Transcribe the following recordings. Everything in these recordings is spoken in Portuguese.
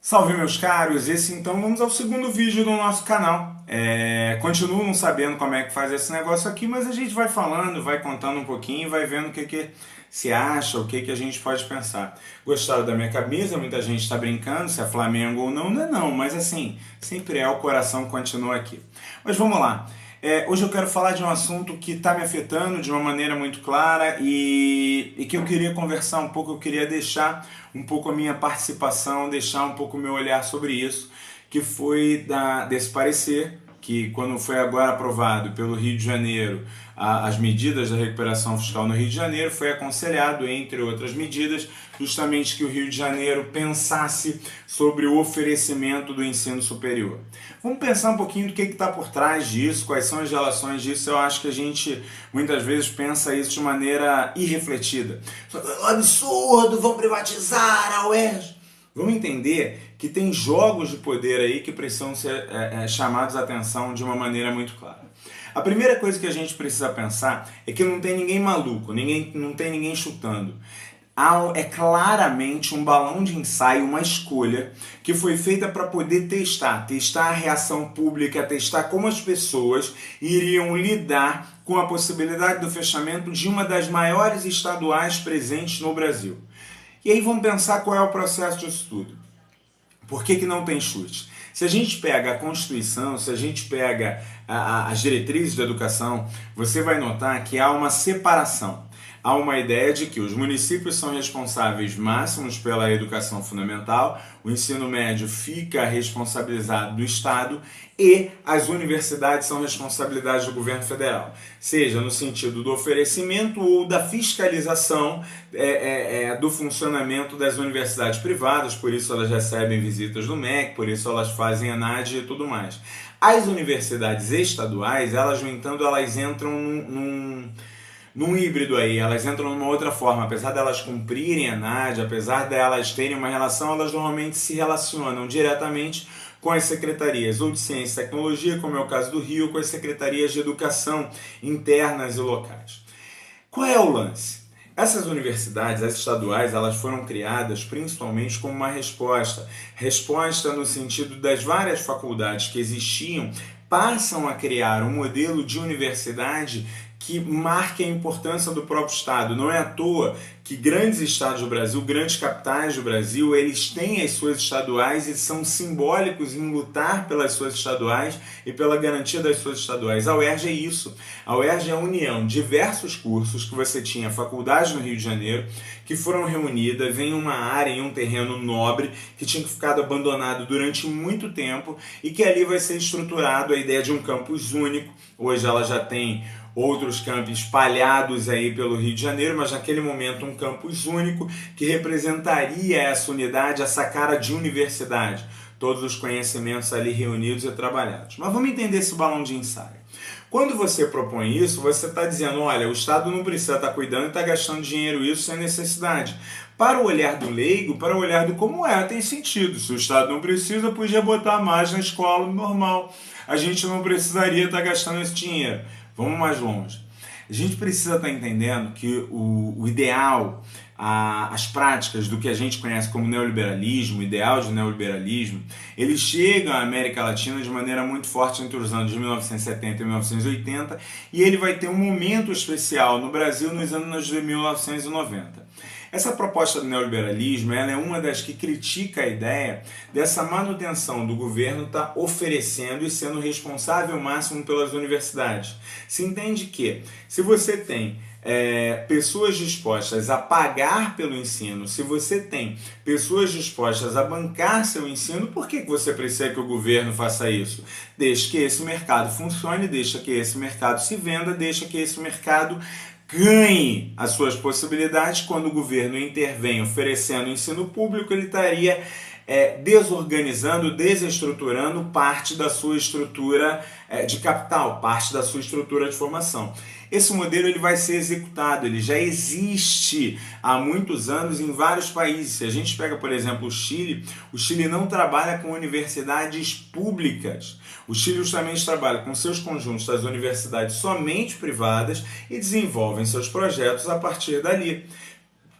Salve meus caros, esse então vamos ao segundo vídeo do nosso canal. Continuo não sabendo como é que faz esse negócio aqui, mas a gente vai falando, vai contando um pouquinho, vai vendo o que se acha, o que a gente pode pensar. Gostaram da minha camisa? Muita gente está brincando se é Flamengo ou não, não é não, mas assim, sempre é, o coração continua aqui. Mas vamos lá. Hoje eu quero falar de um assunto que está me afetando de uma maneira muito clara e que eu queria conversar um pouco, eu queria deixar um pouco a minha participação, deixar um pouco o meu olhar sobre isso, que foi desse parecer, que quando foi agora aprovado pelo Rio de Janeiro as medidas da recuperação fiscal no Rio de Janeiro, foi aconselhado, entre outras medidas, justamente que o Rio de Janeiro pensasse sobre o oferecimento do ensino superior. Vamos pensar um pouquinho do que está por trás disso, quais são as relações disso. Eu acho que a gente muitas vezes pensa isso de maneira irrefletida. Absurdo, vão privatizar a UERJ. Vamos entender que tem jogos de poder aí que precisam ser chamados a atenção de uma maneira muito clara. A primeira coisa que a gente precisa pensar é que não tem ninguém maluco, não tem ninguém chutando. É claramente um balão de ensaio, uma escolha que foi feita para poder testar a reação pública, testar como as pessoas iriam lidar com a possibilidade do fechamento de uma das maiores estaduais presentes no Brasil. E aí vamos pensar qual é o processo disso tudo. Por que não tem chute? Se a gente pega a Constituição, se a gente pega as diretrizes da educação, você vai notar que há uma separação. Há uma ideia de que os municípios são responsáveis máximos pela educação fundamental, o ensino médio fica responsabilizado do Estado e as universidades são responsabilidade do governo federal, seja no sentido do oferecimento ou da fiscalização do funcionamento das universidades privadas, por isso elas recebem visitas do MEC, por isso elas fazem ENAD e tudo mais. As universidades estaduais, elas, no entanto, elas entram num híbrido aí, elas entram numa outra forma, apesar delas cumprirem a ENAD, apesar delas terem uma relação, elas normalmente se relacionam diretamente com as secretarias ou de ciência e tecnologia, como é o caso do Rio, com as secretarias de educação internas e locais. Qual é o lance? Essas universidades, as estaduais, elas foram criadas principalmente como uma resposta no sentido das várias faculdades que existiam, passam a criar um modelo de universidade que marque a importância do próprio Estado. Não é à toa que grandes estados do Brasil, grandes capitais do Brasil, eles têm as suas estaduais e são simbólicos em lutar pelas suas estaduais e pela garantia das suas estaduais. A UERJ é isso. A UERJ é a união de diversos cursos que você tinha, faculdades no Rio de Janeiro, que foram reunidas em uma área, em um terreno nobre, que tinha ficado abandonado durante muito tempo e que ali vai ser estruturado a ideia de um campus único. Hoje ela já tem outros campos espalhados aí pelo Rio de Janeiro, mas naquele momento um campus único que representaria essa unidade, essa cara de universidade, todos os conhecimentos ali reunidos e trabalhados. Mas vamos entender esse balão de ensaio. Quando você propõe isso, você está dizendo, olha, o Estado não precisa estar cuidando e está gastando dinheiro isso sem necessidade. Para o olhar do leigo, para o olhar do como tem sentido. Se o Estado não precisa, podia botar mais na escola normal. A gente não precisaria estar gastando esse dinheiro. Vamos mais longe. A gente precisa estar entendendo que o ideal, as práticas do que a gente conhece como neoliberalismo, o ideal de neoliberalismo, ele chega à América Latina de maneira muito forte entre os anos de 1970 e 1980 e ele vai ter um momento especial no Brasil nos anos de 1990. Essa proposta do neoliberalismo ela é uma das que critica a ideia dessa manutenção do governo estar oferecendo e sendo responsável máximo pelas universidades. Se entende que se você tem pessoas dispostas a pagar pelo ensino, se você tem pessoas dispostas a bancar seu ensino, por que você precisa que o governo faça isso? Deixa que esse mercado funcione, deixa que esse mercado se venda, deixa que esse mercado ganhe as suas possibilidades. Quando o governo intervém oferecendo ensino público, ele estaria desorganizando, desestruturando parte da sua estrutura de capital, parte da sua estrutura de formação. Esse modelo ele vai ser executado, ele já existe há muitos anos em vários países. Se a gente pega, por exemplo, o Chile não trabalha com universidades públicas. O Chile justamente trabalha com seus conjuntos das universidades somente privadas e desenvolvem seus projetos a partir dali.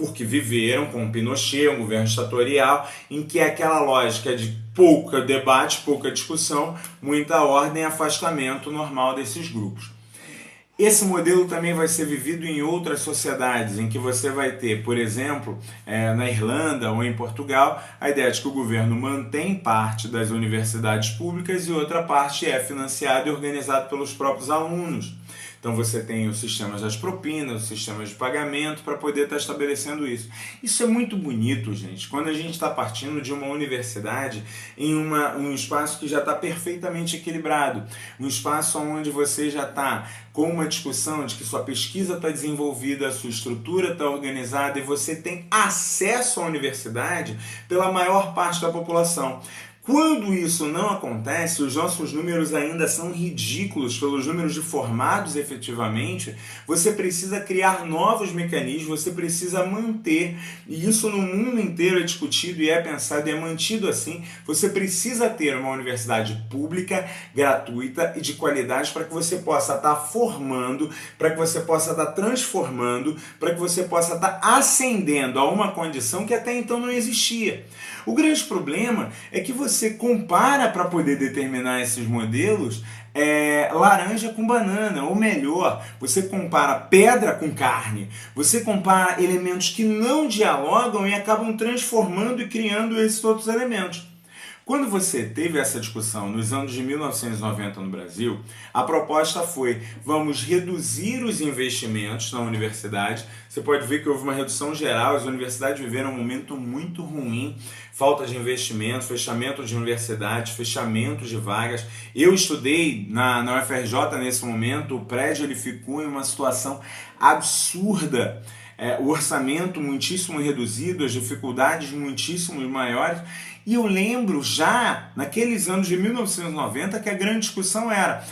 porque viveram com o Pinochet, um governo ditatorial, em que é aquela lógica de pouco debate, pouca discussão, muita ordem e afastamento normal desses grupos. Esse modelo também vai ser vivido em outras sociedades, em que você vai ter, por exemplo, na Irlanda ou em Portugal, a ideia de que o governo mantém parte das universidades públicas e outra parte é financiada e organizada pelos próprios alunos. Então você tem os sistemas das propinas, os sistemas de pagamento para poder estar estabelecendo isso. Isso é muito bonito, gente, quando a gente está partindo de uma universidade em um espaço que já está perfeitamente equilibrado, um espaço onde você já está com uma discussão de que sua pesquisa está desenvolvida, a sua estrutura está organizada e você tem acesso à universidade pela maior parte da população. Quando isso não acontece, os nossos números ainda são ridículos pelos números de formados efetivamente, você precisa criar novos mecanismos, você precisa manter, e isso no mundo inteiro é discutido e é pensado e é mantido assim, você precisa ter uma universidade pública, gratuita e de qualidade para que você possa estar formando, para que você possa estar transformando, para que você possa estar ascendendo a uma condição que até então não existia. O grande problema é que você compara para poder determinar esses modelos laranja com banana, ou melhor, você compara pedra com carne, você compara elementos que não dialogam e acabam transformando e criando esses outros elementos. Quando você teve essa discussão nos anos de 1990 no Brasil, a proposta foi: vamos reduzir os investimentos na universidade. Você pode ver que houve uma redução geral, as universidades viveram um momento muito ruim, falta de investimento, fechamento de universidades, fechamento de vagas. Eu estudei na UFRJ nesse momento, o prédio ele ficou em uma situação absurda. O orçamento muitíssimo reduzido, as dificuldades muitíssimo maiores. E eu lembro já, naqueles anos de 1990, que a grande discussão era: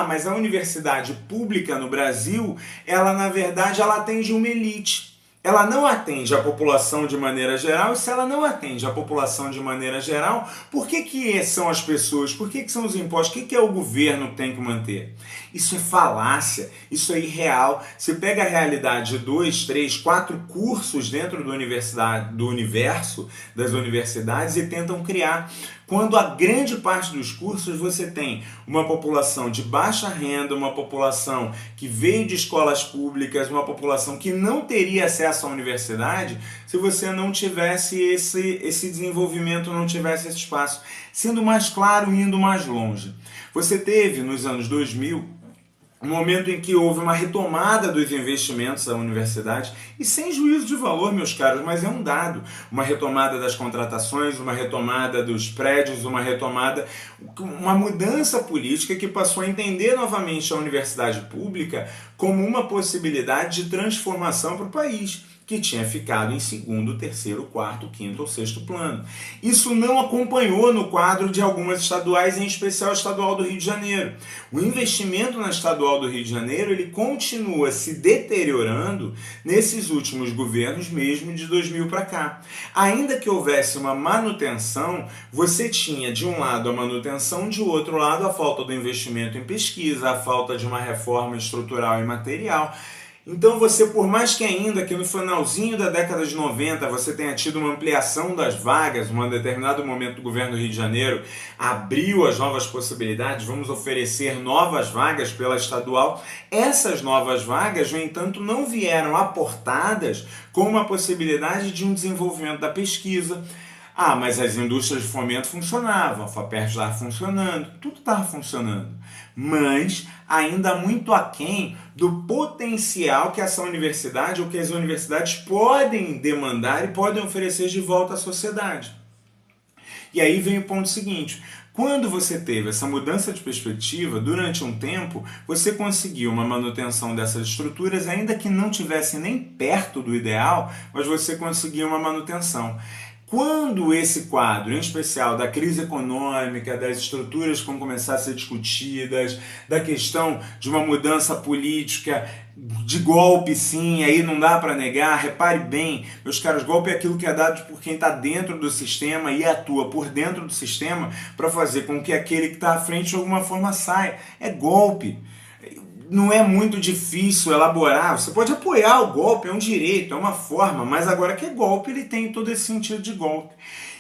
mas a universidade pública no Brasil, ela na verdade ela atende uma elite. Ela não atende a população de maneira geral, e se ela não atende a população de maneira geral, por que são as pessoas, por que são os impostos, o que é o governo que tem que manter? Isso é falácia, isso é irreal. Você pega a realidade de 2, 3, 4 cursos dentro do universo das universidades e tentam criar, quando a grande parte dos cursos você tem uma população de baixa renda, uma população que veio de escolas públicas, uma população que não teria acesso à universidade se você não tivesse esse desenvolvimento, não tivesse esse espaço. Sendo mais claro e indo mais longe, você teve nos anos 2000 um momento em que houve uma retomada dos investimentos da universidade, e sem juízo de valor, meus caros, mas é um dado. Uma retomada das contratações, uma retomada dos prédios, uma mudança política que passou a entender novamente a universidade pública como uma possibilidade de transformação para o país, que tinha ficado em segundo, terceiro, quarto, quinto ou sexto plano. Isso não acompanhou no quadro de algumas estaduais, em especial a estadual do Rio de Janeiro. O investimento na estadual do Rio de Janeiro ele continua se deteriorando nesses últimos governos, mesmo de 2000 para cá. Ainda que houvesse uma manutenção, você tinha de um lado a manutenção, de outro lado a falta do investimento em pesquisa, a falta de uma reforma estrutural e material. Então você, por mais que ainda que no finalzinho da década de 90 você tenha tido uma ampliação das vagas, em um determinado momento do governo do Rio de Janeiro abriu as novas possibilidades, vamos oferecer novas vagas pela estadual, essas novas vagas, no entanto, não vieram aportadas com uma possibilidade de um desenvolvimento da pesquisa. Mas as indústrias de fomento funcionavam, a FAPERJ estava funcionando, tudo estava funcionando, mas ainda muito aquém do potencial que essa universidade ou que as universidades podem demandar e podem oferecer de volta à sociedade. E aí vem o ponto seguinte: quando você teve essa mudança de perspectiva, durante um tempo, você conseguiu uma manutenção dessas estruturas, ainda que não tivesse nem perto do ideal, mas você conseguiu uma manutenção. Quando esse quadro, em especial da crise econômica, das estruturas que vão começar a ser discutidas, da questão de uma mudança política, de golpe sim, aí não dá para negar, repare bem, meus caros, golpe é aquilo que é dado por quem está dentro do sistema e atua por dentro do sistema para fazer com que aquele que está à frente de alguma forma saia. É golpe. não é muito difícil elaborar. Você pode apoiar o golpe, é um direito, é uma forma, mas agora que é golpe, ele tem todo esse sentido de golpe.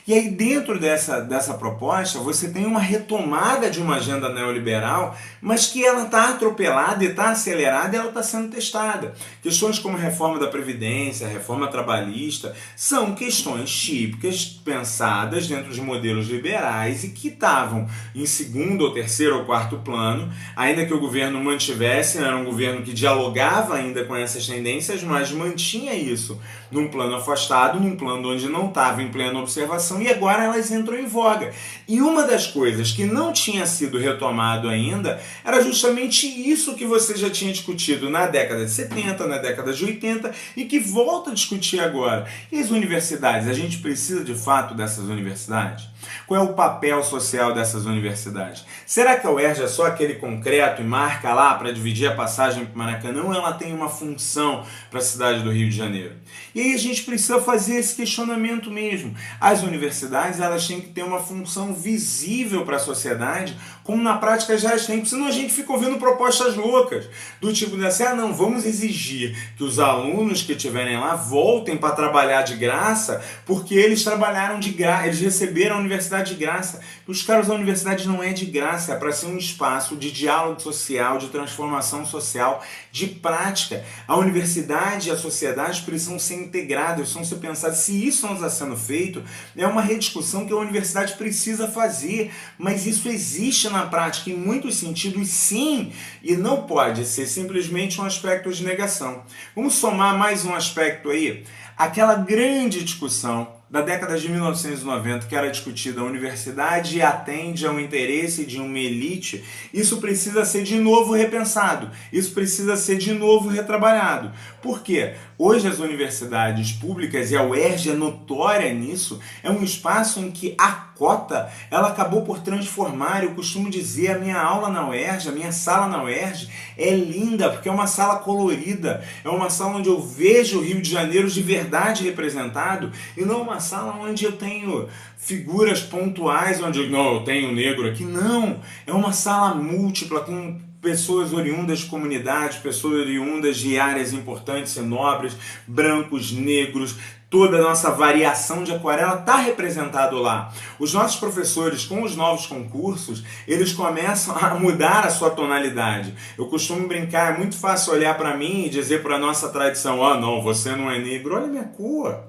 E aí, dentro dessa proposta, você tem uma retomada de uma agenda neoliberal, mas que ela está atropelada e está acelerada e ela está sendo testada. Questões como a reforma da Previdência, a reforma trabalhista, são questões típicas, pensadas dentro de modelos liberais e que estavam em segundo, ou terceiro ou quarto plano, ainda que o governo mantivesse, era um governo que dialogava ainda com essas tendências, mas mantinha isso num plano afastado, num plano onde não estava em plena observação, e agora elas entram em voga. E uma das coisas que não tinha sido retomado ainda era justamente isso que você já tinha discutido na década de 70, na década de 80 e que volta a discutir agora. E as universidades? A gente precisa de fato dessas universidades? Qual é o papel social dessas universidades? Será que a UERJ é só aquele concreto e marca lá para dividir a passagem para o Maracanã, ou ela tem uma função para a cidade do Rio de Janeiro? E aí a gente precisa fazer esse questionamento mesmo. As universidades, elas têm que ter uma função visível para a sociedade, como na prática já as têm, senão a gente fica ouvindo propostas loucas, do tipo assim, não, vamos exigir que os alunos que estiverem lá voltem para trabalhar de graça, porque eles trabalharam de graça, eles receberam a universidade de graça. Os caras da universidade não é de graça, é para ser um espaço de diálogo social, de transformação social, de prática. A universidade e a sociedade precisam ser integradas, precisam ser pensadas. Se isso não está sendo feito, é uma rediscussão que a universidade precisa fazer, mas isso existe na prática em muitos sentidos, sim, e não pode ser simplesmente um aspecto de negação. Vamos somar mais um aspecto aí? Aquela grande discussão da década de 1990, que era discutida, a universidade atende ao interesse de uma elite, isso precisa ser de novo repensado, isso precisa ser de novo retrabalhado. Por quê? Hoje as universidades públicas, e a UERJ é notória nisso, é um espaço em que a cota, ela acabou por transformar. Eu costumo dizer, a minha aula na UERJ, a minha sala na UERJ é linda, porque é uma sala colorida, é uma sala onde eu vejo o Rio de Janeiro de verdade representado, e não uma sala onde eu tenho figuras pontuais, onde eu tenho negro aqui. Não, é uma sala múltipla, com pessoas oriundas de comunidades, pessoas oriundas de áreas importantes e nobres, brancos, negros, toda a nossa variação de aquarela está representado lá. Os nossos professores, com os novos concursos, eles começam a mudar a sua tonalidade. Eu costumo brincar, é muito fácil olhar para mim e dizer para a nossa tradição, não, você não é negro, olha a minha cor.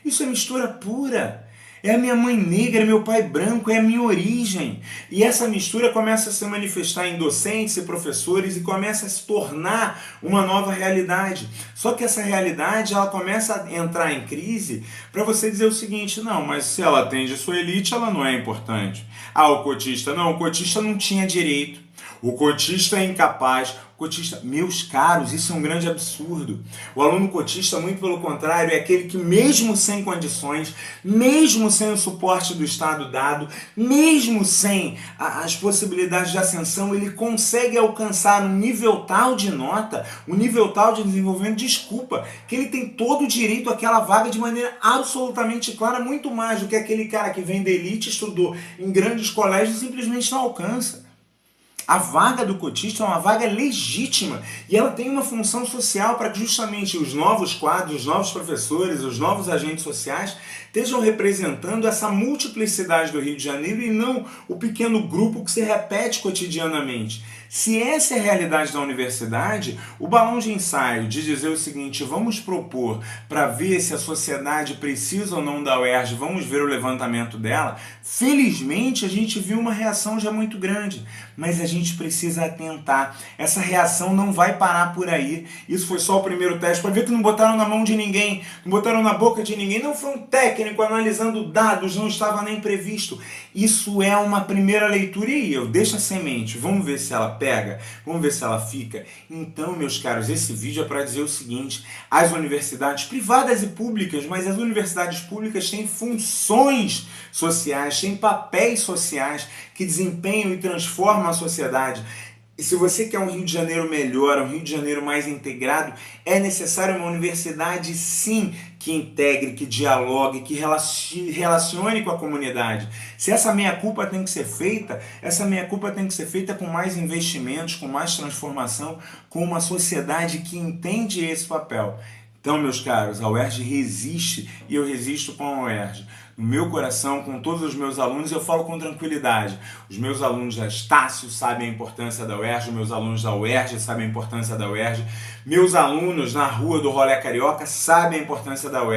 Isso é mistura pura. É a minha mãe negra, meu pai branco, é a minha origem. E essa mistura começa a se manifestar em docentes e professores e começa a se tornar uma nova realidade. Só que essa realidade, ela começa a entrar em crise para você dizer o seguinte, não, mas se ela atende sua elite, ela não é importante. O cotista, não, o cotista não tinha direito. O cotista é incapaz. Cotista, meus caros, isso é um grande absurdo. O aluno cotista, muito pelo contrário, é aquele que mesmo sem condições, mesmo sem o suporte do Estado dado, mesmo sem as possibilidades de ascensão, ele consegue alcançar um nível tal de nota, um nível tal de desenvolvimento, que ele tem todo o direito àquela vaga de maneira absolutamente clara, muito mais do que aquele cara que vem da elite, estudou em grandes colégios e simplesmente não alcança. A vaga do cotista é uma vaga legítima e ela tem uma função social para que justamente os novos quadros, os novos professores, os novos agentes sociais estejam representando essa multiplicidade do Rio de Janeiro e não o pequeno grupo que se repete cotidianamente. Se essa é a realidade da universidade, o balão de ensaio de dizer o seguinte, vamos propor para ver se a sociedade precisa ou não da UERJ, vamos ver o levantamento dela, felizmente a gente viu uma reação já muito grande, mas a gente precisa atentar. Essa reação não vai parar por aí. Isso foi só o primeiro teste, para ver que não botaram na mão de ninguém, não botaram na boca de ninguém, não foi um técnico analisando dados, não estava nem previsto. Isso é uma primeira leitura e eu deixo a semente, vamos ver se ela pega, vamos ver se ela fica. Então, meus caros, esse vídeo é para dizer o seguinte, as universidades privadas e públicas, mas as universidades públicas têm funções sociais, têm papéis sociais que desempenham e transformam a sociedade. E se você quer um Rio de Janeiro melhor, um Rio de Janeiro mais integrado, é necessário uma universidade, sim, que integre, que dialogue, que relacione com a comunidade. Se essa meia-culpa tem que ser feita, essa meia-culpa tem que ser feita com mais investimentos, com mais transformação, com uma sociedade que entende esse papel. Então, meus caros, a UERJ resiste e eu resisto com a UERJ. No meu coração, com todos os meus alunos, eu falo com tranquilidade. Os meus alunos da Estácio sabem a importância da UERJ, meus alunos da UERJ sabem a importância da UERJ, meus alunos na rua do Rolê Carioca sabem a importância da UERJ.